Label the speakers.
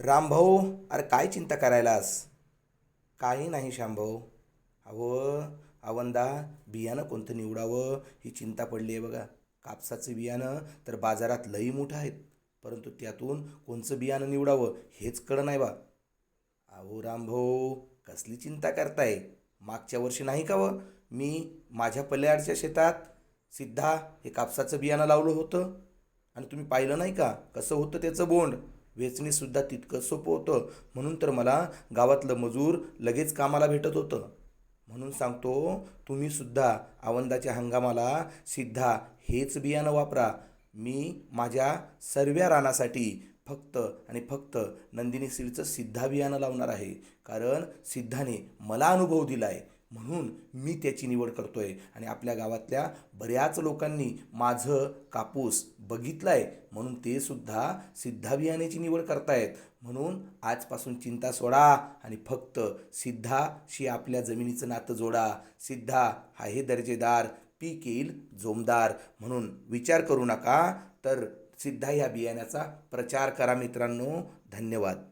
Speaker 1: रामभाऊ, अरे काय चिंता करायलास? काही नाही श्यामभाऊ. अहो, आवंदा, बियाणं कोणतं निवडावं ही चिंता पडली आहे बघा. कापसाचं बियाणं तर बाजारात लई मोठं आहेत, परंतु त्यातून कोणचं बियाणं निवडावं हेच कळं नाही बा. अहो रामभाऊ, कसली चिंता करताय? मागच्या वर्षी नाही का व मी माझ्या पल्याडच्या शेतात सिद्धा हे कापसाचं बियाणं लावलं होतं, आणि तुम्ही पाहिलं नाही का कसं होतं त्याचं बोंड? वेचणीसुद्धा तितकं सोपं होतं, म्हणून तर मला गावातलं मजूर लगेच कामाला भेटत होतं. म्हणून सांगतो, तुम्हीसुद्धा आवंदाच्या हंगामाला सिद्धा हेच बियाणं वापरा. मी माझ्या सर्व रानासाठी फक्त आणि फक्त नंदिनी सीडचं सिद्धा बियाणं लावणार आहे. कारण सिद्धाने मला अनुभव दिला आहे, म्हणून मी त्याची निवड करतोय. आणि आपल्या गावातल्या बऱ्याच लोकांनी माझं कापूस बघितला आहे, म्हणून ते सुद्धा सिद्धा बियाण्याची निवड करतायत. म्हणून आजपासून चिंता सोडा आणि फक्त सिद्धाशी आपल्या जमिनीचं नातं जोडा. सिद्धा हा हे दर्जेदार, पीक येईल जोमदार. म्हणून विचार करू नका, तर सिद्धा या बियाण्याचा प्रचार करा मित्रांनो. धन्यवाद.